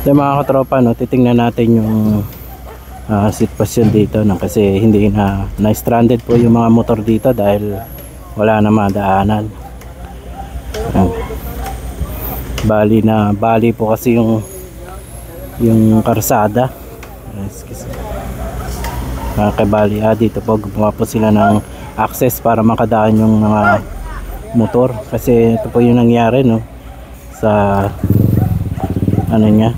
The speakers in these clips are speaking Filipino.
Yung mga katropa, no, titingnan natin yung sitwasyon dito, no, kasi hindi na-stranded po yung mga motor dito dahil wala na madaanan. Bali po kasi yung karsada. Bali dito po gumawa po sila ng access para makadaan yung mga motor, kasi ito po yung nangyari, no, sa ano niya,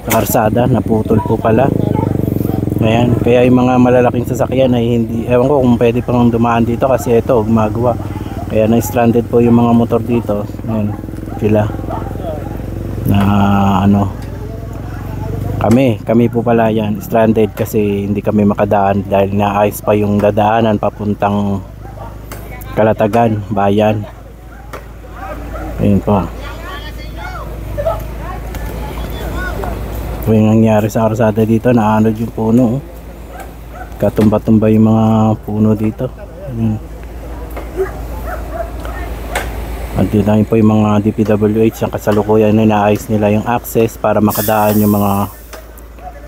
sa karsada, naputol po pala. Ayan, kaya yung mga malalaking sasakyan ay hindi, ewan ko kung pwede pang dumaan dito kasi ito gumagawa, kaya na-stranded po yung mga motor dito. Ayan sila na ano, kami po pala yan stranded kasi hindi kami makadaan dahil naayos pa yung dadaanan papuntang Kalatagan bayan. Ayun po, ito yung nangyari sa karsada dito, naanod yung puno, katumba-tumba yung mga puno dito. At dito po yung mga DPWH ang kasalukuyan na inaayos nila yung access para makadaan yung mga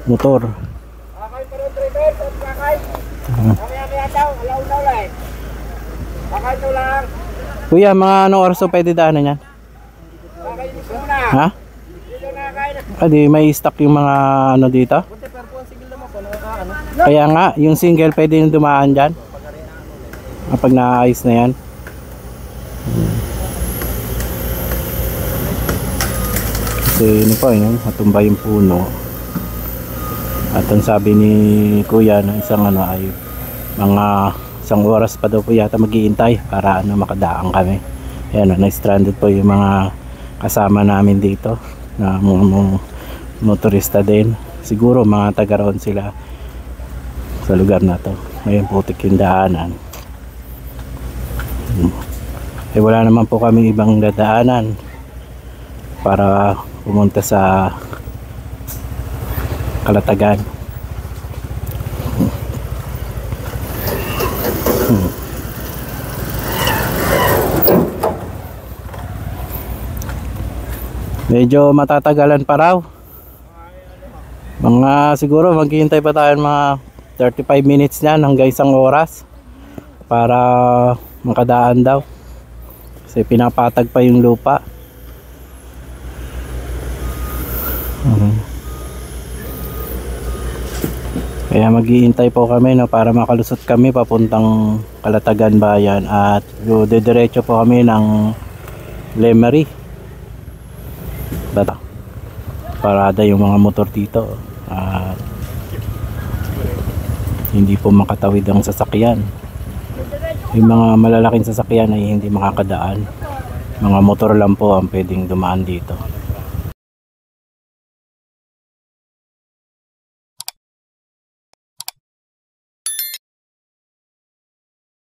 motor. Kuya, mga anong oras po pwede daanan yan? Ha? Di may stock yung mga ano dito? Kaya nga, yung single pwede yung dumaan dyan kapag naayos na yan. Kasi ano pa yun, matumba yung puno. At ang sabi ni kuya na isang ano ay mga isang oras pa daw po yata maghihintay para ano makadaan kami. Ayan, na-stranded po yung mga kasama namin dito na motorista din. Siguro mga taga roon sila sa lugar na to. Ngayon putik yung daanan. Eh wala naman po kami ibang dadaanan para pumunta sa Kalatagan. Medyo matatagalan pa raw. Mga siguro maghihintay pa tayo mga 35 minutes na hanggang isang oras para makadaan daw. Kasi pinapatag pa yung lupa. Kaya maghihintay po kami, no, para makalusot kami papuntang Kalatagan bayan at didiretso po kami ng Lemery. Parada yung mga motor dito at hindi po makatawid ang sasakyan. Yung mga malalaking sasakyan ay hindi makakadaan. Mga motor lang po ang pwedeng dumaan dito.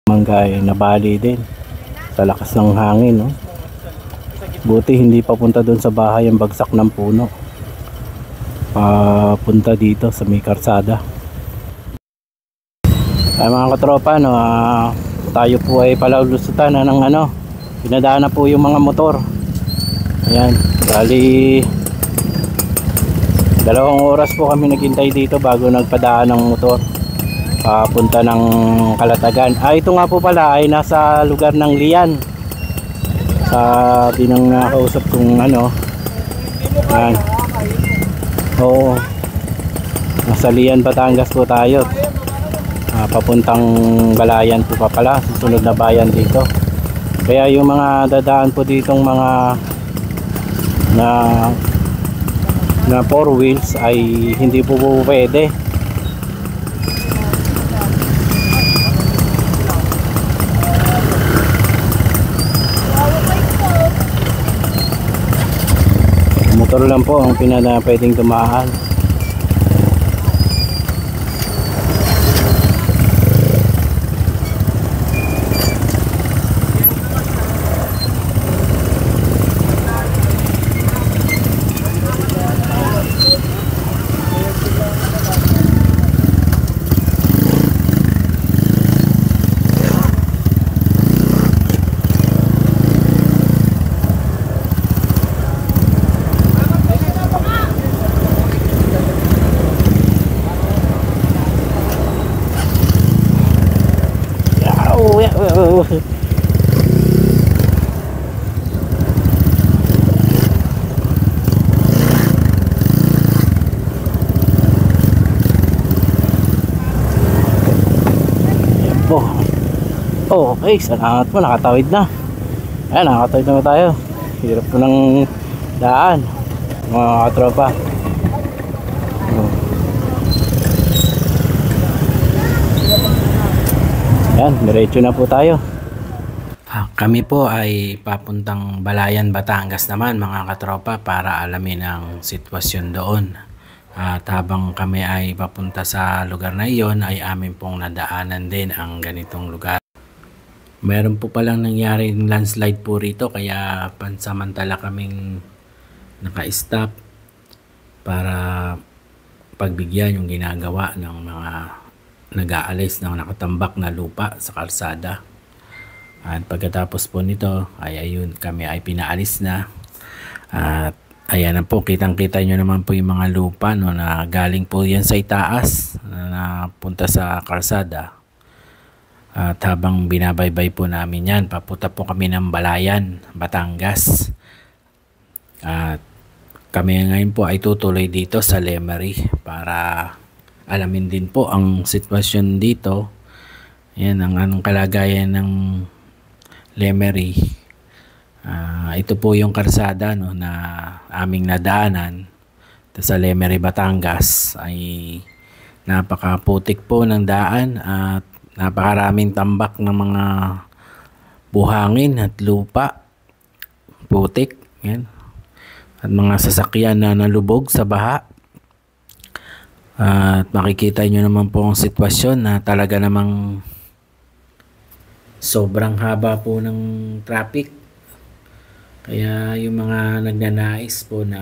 Mangga ay nabali din sa lakas ng hangin, no? Buti hindi papunta doon sa bahay ang bagsak ng puno, papunta dito sa may karsada. Ay mga katropa, no, tayo po ay palulusutan ng ano, pinadaan na po yung mga motor. Ayan, bali 2 oras po kami naghintay dito bago nagpadaan ng motor papunta ng Kalatagan. Ito nga po pala ay nasa lugar ng Lian. Sa tinang nakausap kong ano. Ayan. Oo. Nasa Lian, Batangas po tayo. Papuntang Balayan po pa pala. Susunod na bayan dito. Kaya yung mga dadaan po ditong mga na 4 wheels ay hindi po pwede. Motor lang po ang pwedeng dumaan. Okay, salamat po, nakatawid na. Ayan, nakatawid na tayo. Hirap po ng daan, mga katropa. Ayan, diretso na po tayo. Kami po ay papuntang Balayan, Batangas naman mga katropa, para alamin ang sitwasyon doon. At habang kami ay papunta sa lugar na iyon, ay amin pong nadaanan din ang ganitong lugar. Meron po palang nangyaring landslide po rito, kaya pansamantala kaming naka-stop para pagbigyan yung ginagawa ng mga nag-aalis ng nakatambak na lupa sa kalsada. At pagkatapos po nito ay ayun, kami ay pinaalis na. At ayan na po, kitang-kita nyo naman po yung mga lupa, no, na galing po yan sa itaas na punta sa kalsada. At habang binabaybay po namin yan, papunta po kami ng Balayan, Batangas. At kami ngayon po ay tutuloy dito sa Lemery para alamin din po ang sitwasyon dito. Yan ang anong kalagayan ng Lemery. Ito po yung kalsada, no, na aming nadaanan sa Lemery, Batangas. Ay napakaputik po ng daan at napakaraming tambak ng mga buhangin at lupa, putik, yan, at mga sasakyan na nalubog sa baha. At makikita nyo naman po ang sitwasyon na talaga namang sobrang haba po ng traffic. Kaya yung mga nagnanais po na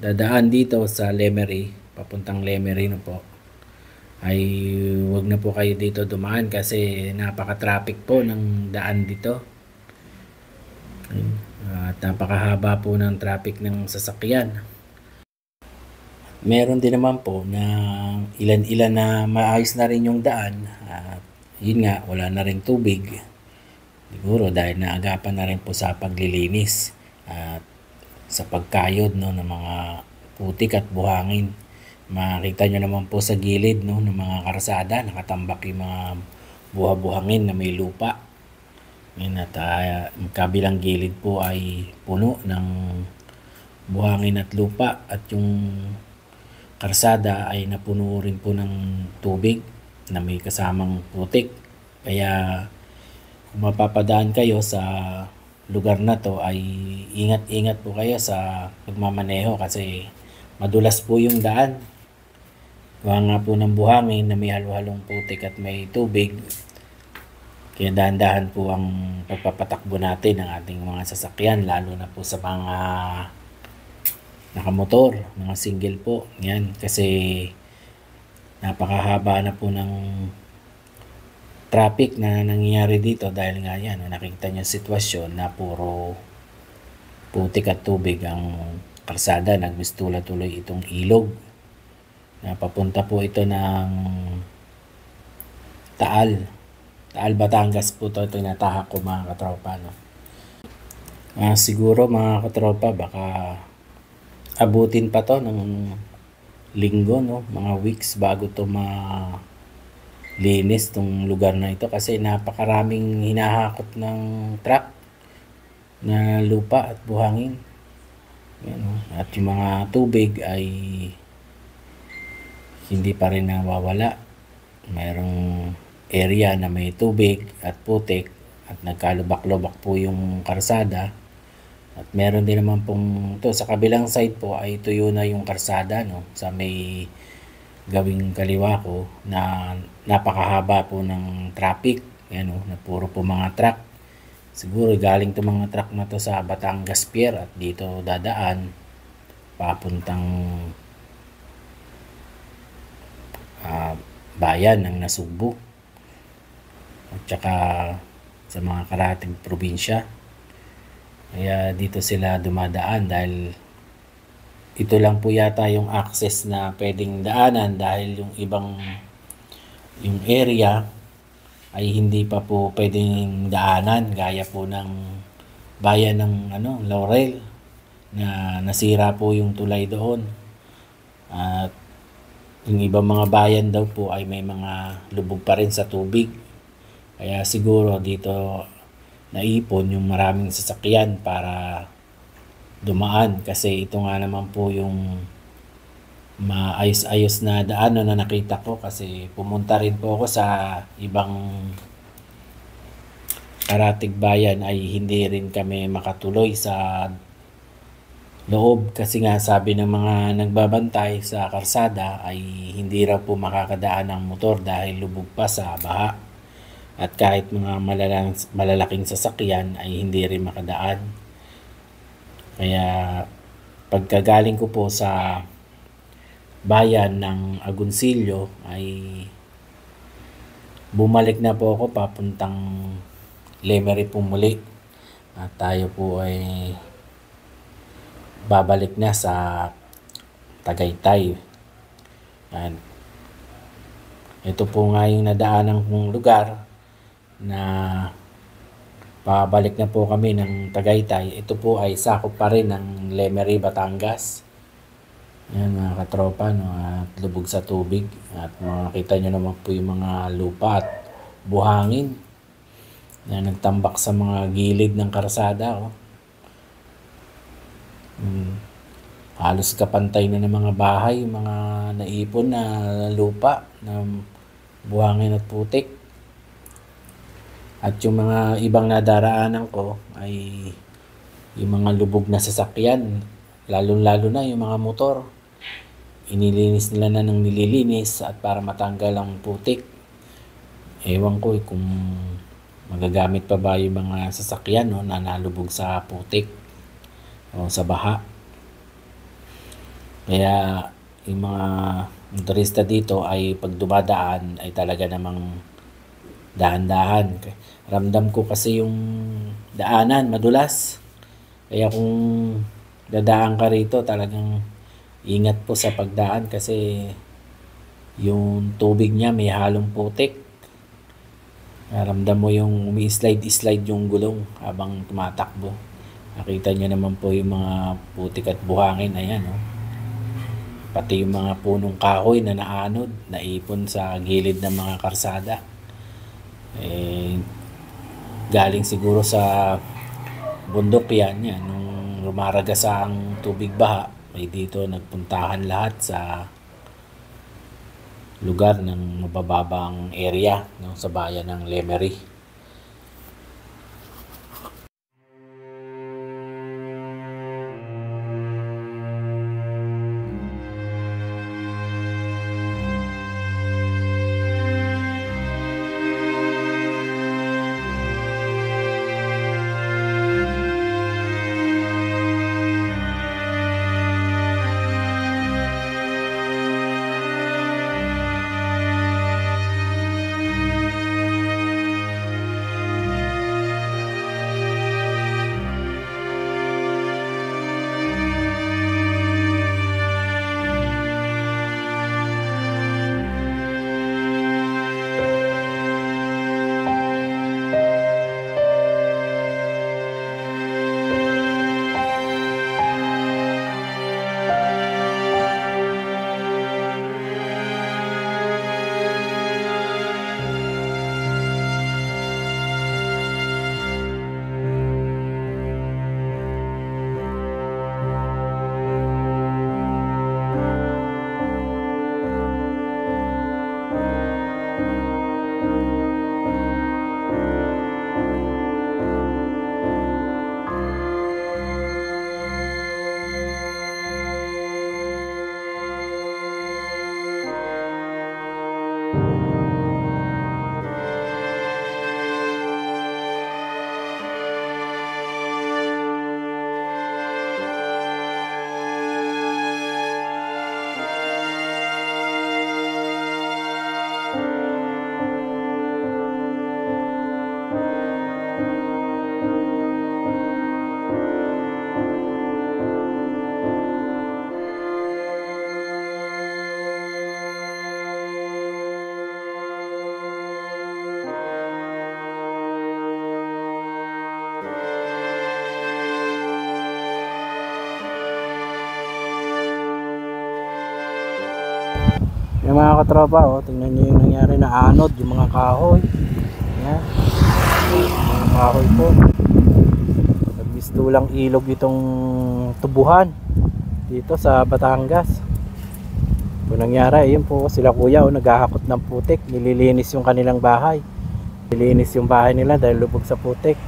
dadaan dito sa Lemery, papuntang Lemery no po, ay wag na po kayo dito dumaan kasi napaka-traffic po ng daan dito. At napakahaba po ng traffic ng sasakyan. Meron din naman po na ilan-ilan na maayos na rin yung daan. At yun nga, wala na rin tubig. Siguro dahil naagapan na rin po sa paglilinis at sa pagkayod, no, ng mga putik at buhangin. Makita nyo naman po sa gilid, no, ng mga karsada, nakatambak yung mga buha-buhangin na may lupa. Yan, at kabilang gilid po ay puno ng buhangin at lupa, at yung karsada ay napuno rin po ng tubig na may kasamang putik. Kaya kung mapapadaan kayo sa lugar na to ay ingat-ingat po kayo sa pagmamaneho kasi madulas po yung daan. Gawa nga po ng buhangin na may halo-halong putik at may tubig. Kaya dahan-dahan po ang pagpapatakbo natin ng ating mga sasakyan, lalo na po sa mga nakamotor, mga single po. Yan, kasi napakahaba na po ng traffic na nangyayari dito dahil nga yan, nakikita nyo sitwasyon na puro putik at tubig ang kalsada. Nagmistula tuloy itong ilog. Papunta po ito ng Taal, Batangas po ito tinatahak ko mga katropa, no? Siguro mga katropa, baka abutin pa to ng linggo, no? Mga weeks bago to malinis tong lugar na ito kasi napakaraming hinahakot ng truck na lupa at buhangin. Yan, no? At yung mga tubig ay hindi pa rin nawawala. Mayroong area na may tubig at putik at nagkalubak-lubak po yung karsada. At meron din naman pong to sa kabilang side po ay tuyo na yung karsada, no, sa may gawing kaliwa ko na napakahaba po ng traffic. Yan, no, na puro po mga truck. Siguro galing to mga truck na to sa Batangas Pier at dito dadaan papuntang bayan ng Nasugbu at saka sa mga karating probinsya. Kaya dito sila dumadaan dahil ito lang po yata yung access na pwedeng daanan dahil yung area ay hindi pa po pwedeng daanan gaya po ng bayan ng Laurel na nasira po yung tulay doon. At yung ibang mga bayan daw po ay may mga lubog pa rin sa tubig. Kaya siguro dito naipon yung maraming sasakyan para dumaan, kasi ito nga naman po yung maayos-ayos na daan na nakita ko, kasi pumunta rin po ako sa ibang karatig bayan ay hindi rin kami makatuloy sa loob, kasi nga sabi ng mga nagbabantay sa karsada ay hindi raw po makakadaan ng motor dahil lubog pa sa baha, at kahit mga malalaking sasakyan ay hindi rin makadaan. Kaya pagkagaling ko po sa bayan ng Agoncillo ay bumalik na po ako papuntang Lemery po muli, at tayo po ay babalik na sa Tagaytay. At ito po nga yung nadaanan kong lugar na pabalik na po kami ng Tagaytay. Ito po ay sakop pa rin ng Lemery, Batangas. Yan mga katropa, no, at lubog sa tubig. At makikita nyo naman po yung mga lupa at buhangin na nagtambak sa mga gilid ng karsada. Oh. Halos kapantay na ng mga bahay, yung mga naipon na lupa na buhangin at putik. At yung mga ibang nadaraanan ko ay yung mga lubog na sasakyan, lalo-lalo na yung mga motor. Inilinis nila na ng nililinis at para matanggal ang putik. Ewan ko kung magagamit pa ba yung mga sasakyan, no, na nalubog sa putik o sa baha. Kaya yung mga motorista dito ay pag dumadaan ay talaga namang dahan-dahan. Ramdam ko kasi yung daanan madulas. Kaya kung dadaan ka rito, talagang ingat po sa pagdaan, kasi yung tubig niya may halong putik. Ramdam mo yung umi-slide yung gulong habang tumatakbo. Nakita niyo naman po yung mga putik at buhangin. Ayan, oh. Pati yung mga punong kahoy na naanod, naipon sa gilid ng mga karsada. Galing siguro sa bundok yan. Nung lumaragas ang tubig baha, ay dito nagpuntahan lahat sa lugar ng mabababang area, no, sa bayan ng Lemery. Yung mga katropa, oh, tingnan nyo yung nangyari na anod, yung mga kahoy. Yan. Yung kahoy po. Nagbistulang ilog itong tubuhan dito sa Batangas. Kung nangyari, yun po sila kuya, oh, naghahakot ng putik. Nililinis yung kanilang bahay. Nililinis yung bahay nila dahil lubog sa putik.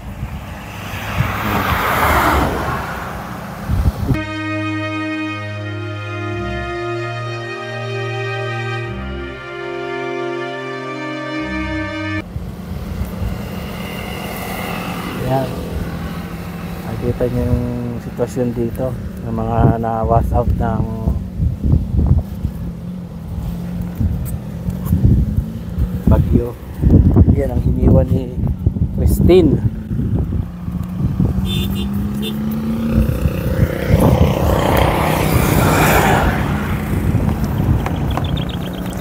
Yan. Nakikita nyo yung sitwasyon dito ng mga na-wash out ng bagyo. Yan ang iniwan ni Christine.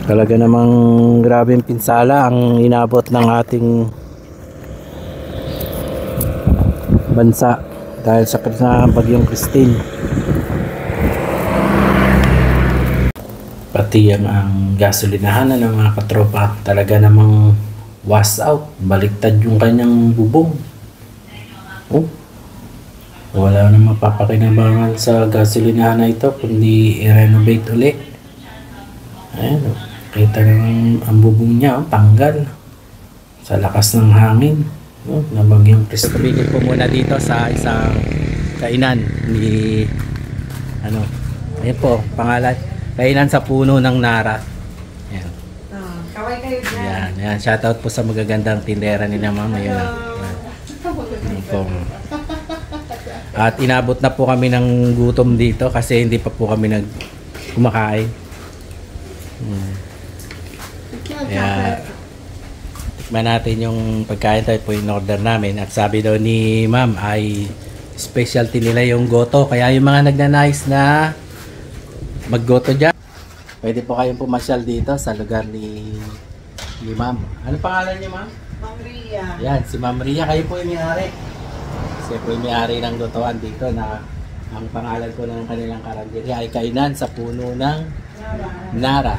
Talaga namang grabeng pinsala ang inabot ng ating bansa dahil sa bagyong Christine. Pati ang gasolinahan ng mga katropa, talaga namang wash out, baliktad yung kanyang bubong. Oh, wala na mapapakinabangan sa gasolinahan na ito kundi i-renovate ulit. Ayan, kita naman ang bubong niya, tanggal sa lakas ng hangin. Na bagyong Christine. Tumigil po muna dito sa isang kainan ni ayun po, pangalan, kainan sa puno ng Nara. Ayan. Kaway kayo dyan. Yan, shoutout po sa magagandang tindera ni na ma'am. Ayun. Po. At inabot na po kami ng gutom dito kasi hindi pa po kami kumakain. Kaya tikman natin yung pagkain, tayo po yung order namin. At sabi daw ni ma'am ay specialty nila yung goto. Kaya yung mga nagnanais na maggoto dyan, pwede po kayong pumasyal dito sa lugar ni ma'am. Ano pangalan niyo ma'am? Ma'am Ria. Yan, si Ma'am Ria. Kayo po yung may-ari. Kasi po yung may-ari ng gotoan dito na ang pangalan po ng kanilang karanderya ay kainan sa puno ng Nara.